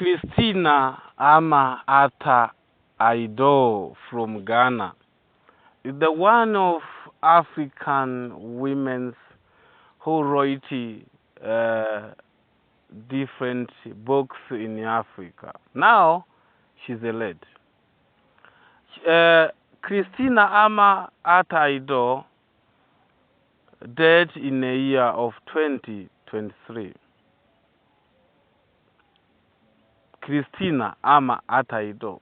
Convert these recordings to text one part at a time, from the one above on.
Christina ama Ata Aidoo from Ghana is the one of African women who wrote different books in Africa. Now she's a lady. Christina ama Ata Aidoo died in the year of 2023. Christina ama Ata Aidoo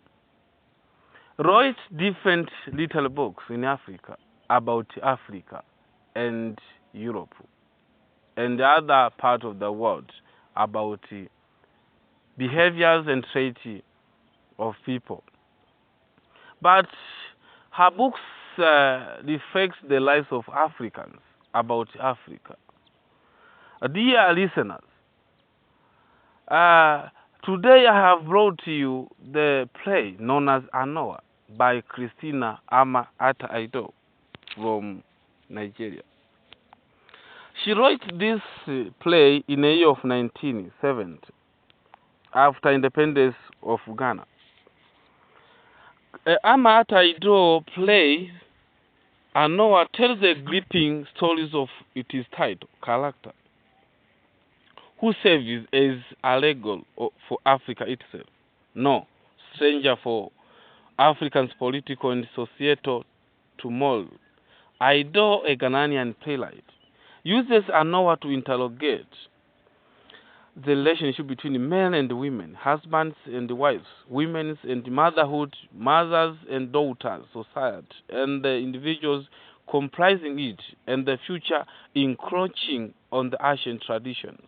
wrote different little books in Africa about Africa and Europe and the other part of the world about behaviors and traits of people. But her books reflect the lives of Africans about Africa. Dear listeners, today I have brought to you the play known as Anowa by Christina ama Ata Aidoo from Nigeria. She wrote this play in the year of 1970 after independence of Ghana. Ama Ata Aidoo play Anowa tells the gripping stories of its title, character, who serves as a legal for Africa itself. No, stranger for Africans' political and societal turmoil. Aidoo, a Ghanaian playwright, uses Anowa to interrogate the relationship between men and women, husbands and wives, women and motherhood, mothers and daughters, society, and the individuals comprising it, and the future encroaching on the ancient traditions.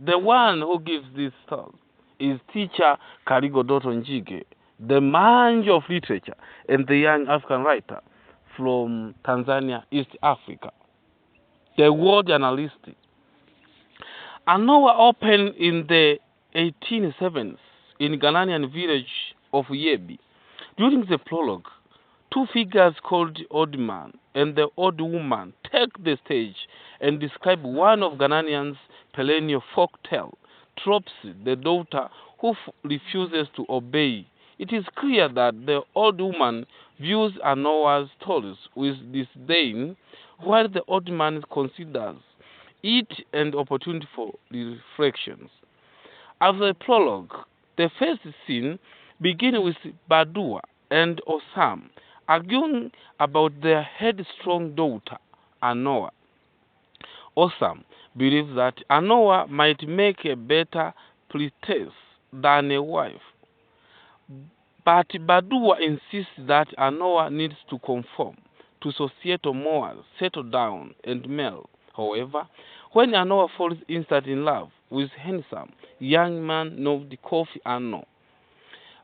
The one who gives this talk is teacher Kaligo Dotto Njige, the man of literature and the young African writer from Tanzania, East Africa. The world journalist. Anowa opened in the 1870s in Ghanaian village of Yebi. During the prologue, two figures called Old Man and the Old Woman take the stage and describe one of Ghanaian's perennial folk tale, tropes, the daughter who refuses to obey. It is clear that the old woman views Anowa's stories with disdain, while the old man considers it an opportunity for reflections. After the prologue, the first scene begins with Badua and Osam arguing about their headstrong daughter, Anowa. Osam believes that Anowa might make a better priestess than a wife, but Badua insists that Anowa needs to conform to societal morals, settle down, and marry. However, when Anowa falls instantly in love with handsome young man named Kofi Anno,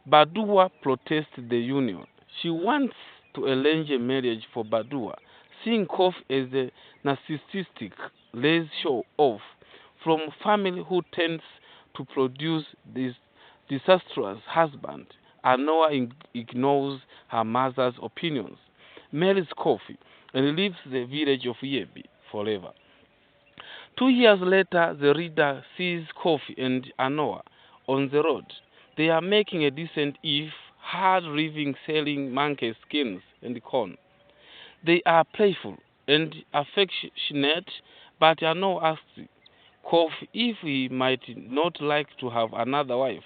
Badua protests the union. She wants to arrange a marriage for Badua, seeing Kofi as a narcissistic, lazy show-off from a family who tends to produce this disastrous husband. Anowa ignores her mother's opinions, marries Kofi, and leaves the village of Yebi forever. 2 years later, the reader sees Kofi and Anowa on the road. They are making a decent if hard living selling monkey skins and corn. They are playful and affectionate, but Anowa asks Kofi if he might not like to have another wife.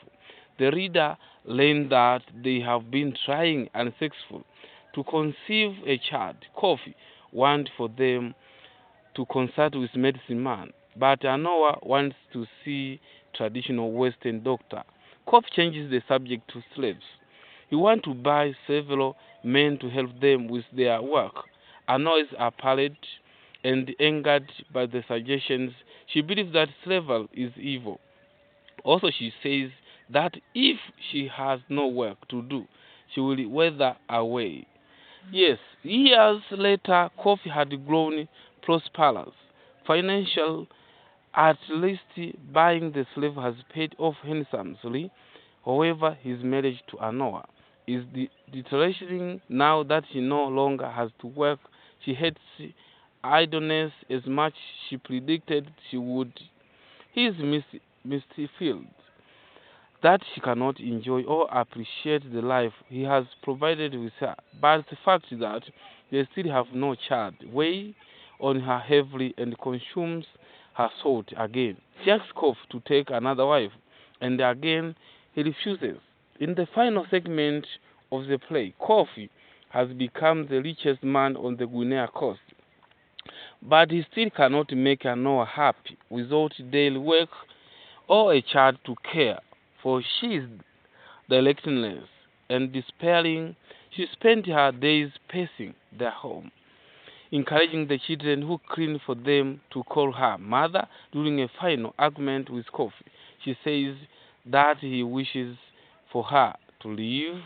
The reader learns that they have been trying unsuccessfully to conceive a child. Kofi wants for them to consult with medicine man, but Anowa wants to see traditional Western doctor. Kofi changes the subject to slaves. He wants to buy several men to help them with their work. Anowa is appalled and angered by the suggestions. She believes that slavery is evil. Also, she says that if she has no work to do, she will wither away. Yes, years later, Kofi had grown prosperous. Financial, at least buying the slave has paid off handsomely. However, his marriage to Anowa is deteriorating now that she no longer has to work. She hates idleness as much she predicted she would. He is misfilled. that she cannot enjoy or appreciate the life he has provided with her. But the fact that they still have no child weighs on her heavily and consumes her soul again. She asks Kof to take another wife, and again he refuses. In the final segment of the play, Kofi has become the richest man on the Guinea coast, but he still cannot make Anowa happy without daily work or a child to care for. She is directionless and despairing. She spent her days pacing their home, encouraging the children who clean for them to call her mother. During a final argument with Kofi, she says that he wishes for her to leave.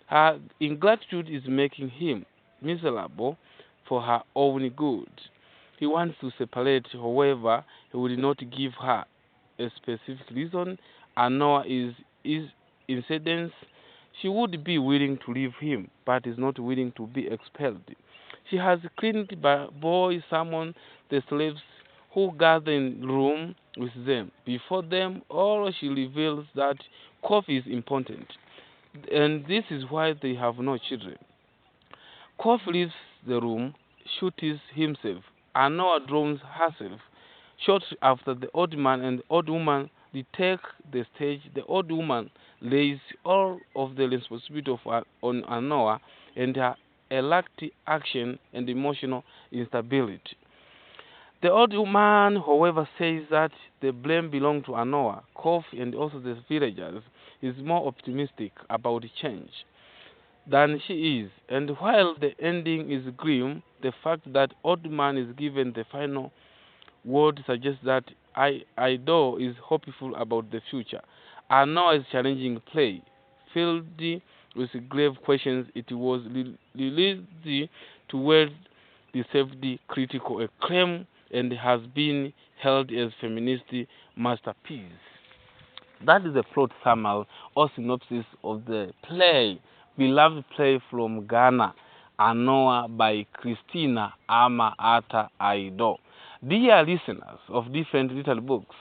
Her ingratitude is making him miserable for her own good. He wants to separate, however, he will not give her a specific reason. Anoa is incidents. She would be willing to leave him, but is not willing to be expelled. She has cleaned by boy summoned the slaves who gather in room with them. Before them all she reveals that coffee is important, and this is why they have no children. Kof leaves the room, shoots himself, and Noah drowns herself. Shortly after, the old man and the old woman retake the stage. The old woman lays all of the responsibility on Anoa and her erratic action and emotional instability. The old woman, however, says that the blame belongs to Anoa, Kof, and also the villagers. Is more optimistic about change than she is. And while the ending is grim, the fact that old man is given the final word suggests that Aidoo is hopeful about the future. Anoa is challenging play, filled with grave questions. It was released to well deserved critical acclaim and has been held as feminist masterpiece. That is the plot summary or synopsis of the play, beloved play from Ghana, Anowa by Christina Ama Ata Aidoo. Dear listeners of different little books,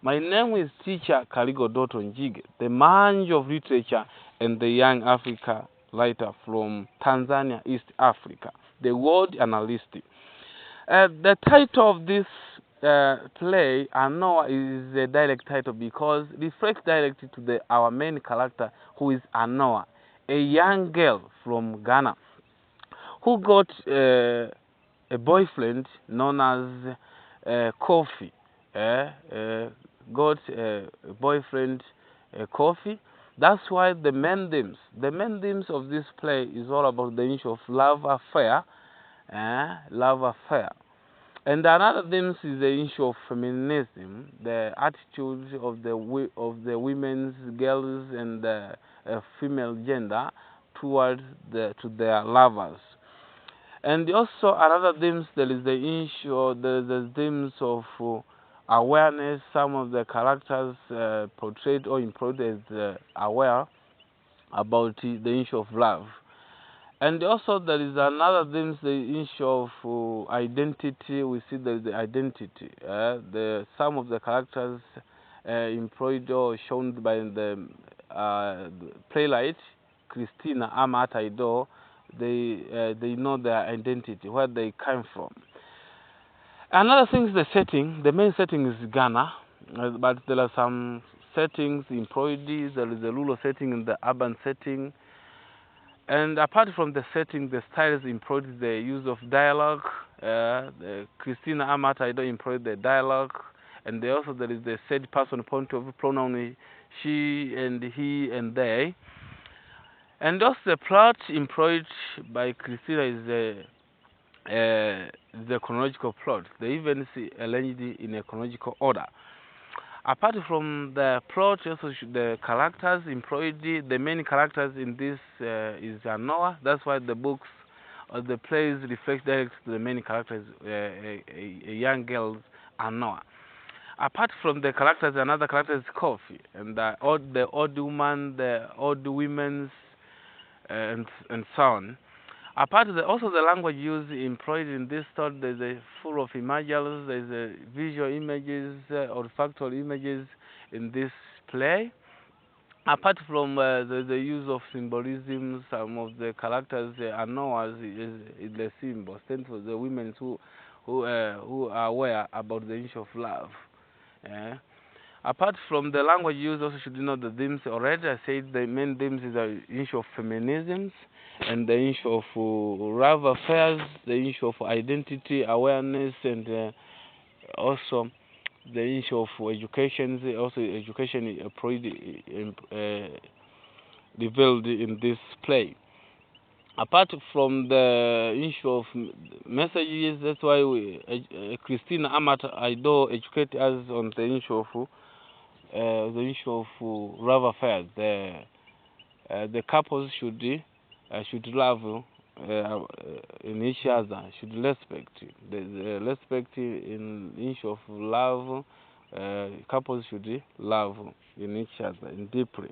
my name is teacher Kaligo Dotto Njige, the man of literature and the young Africa writer from Tanzania, East Africa, the world analyst. The title of this play, Anoa, is a direct title because it reflects directly to our main character, who is Anoa, a young girl from Ghana who got a boyfriend known as Kofi. Got a boyfriend Kofi. That's why the main themes of this play is all about the issue of love affair, love affair. And another theme is the issue of feminism, the attitude of the women's, girls, and the female gender towards to their lovers. And also another themes there is the issue, the themes of awareness. Some of the characters portrayed or employed as aware about the issue of love. And also there is another thing, the issue of identity. We see there is the identity. Some of the characters employed or shown by the playwright Christina Amat Aidoo, they know their identity, where they came from. Another thing is the setting. The main setting is Ghana, but there are some settings employed. There is a rural setting and the urban setting. And apart from the setting, the styles employed the use of dialogue. Christina Amat Aidoo employed the dialogue, and also there is the third person point of view pronoun she and he and they. And also the plot employed by Christina is the chronological plot. They even arranged in a chronological order. Apart from the plot, also the characters employed, the main characters in this is Anoa. That's why the books or the plays reflect directly to the main characters, a young girl, Anoa. Apart from the characters, another character is Kofi, and the old woman, the old women's, and so on. Apart of also the language used employed in this story, there's a full of images, there's a visual images, olfactory images in this play. Apart from the use of symbolism, some of the characters Anowa is the symbol, stand for the women who are aware about the issue of love. Eh? Apart from the language used, also should know the themes already. I said the main themes is the issue of feminism and the issue of love affairs, the issue of identity awareness, and also the issue of education. Also, education revealed in this play. Apart from the issue of messages, that's why Christina Aidoo educate us on the issue of love affairs. The couples should love in each other, should respect. The respect in issue of love. Couples should love in each other and deeply.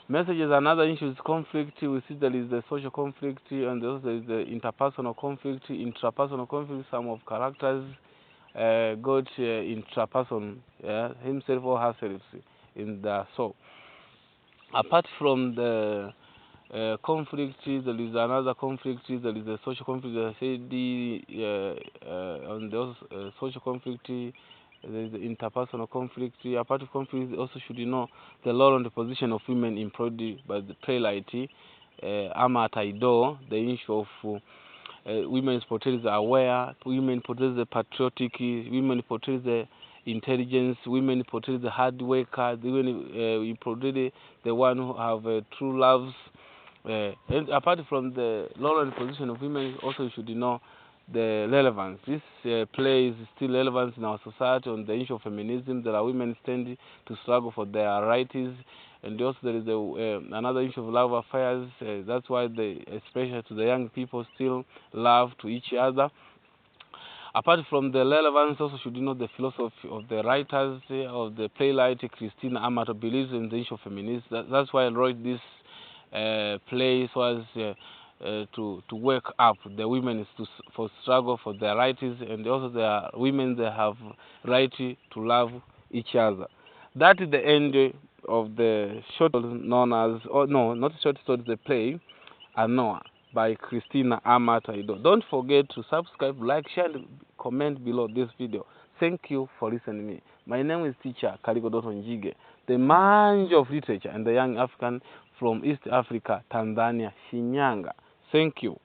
Messages, another issue is conflict. We see there is the social conflict and also there is the interpersonal conflict, intrapersonal conflict. Some of characters got intraperson himself or herself in the soul. Apart from the conflict, there is another conflict. There is a social conflict. I said on the social conflict, there is the interpersonal conflict. Apart from conflict, also should know the role and the position of women employed by the playwright Aidoo. The issue of women's portrays the aware, women portrays the patriotic, women portrays the intelligence, women portray the hard worker, women portray the one who have true loves. And apart from the role and position of women, also you should know the relevance. This play is still relevant in our society on the issue of feminism. There are women standing to struggle for their rights, and also there is another issue of love affairs. That's why especially to the young people, still love to each other. Apart from the relevance, also should know the philosophy of the writers of the playwright Christina Aidoo believes in the issue of feminism. That's why I wrote this play was to wake up the women for struggle for their rights, and also the women they have right to love each other. That is the end of the short known as, or no, not short story, the play Anowa by Christina Aidoo. Don't forget to subscribe, like, share, and comment below this video. Thank you for listening to me. My name is teacher Kaligo Dotto Njige, the man of literature and the young African from East Africa, Tanzania, Shinyanga. Thank you.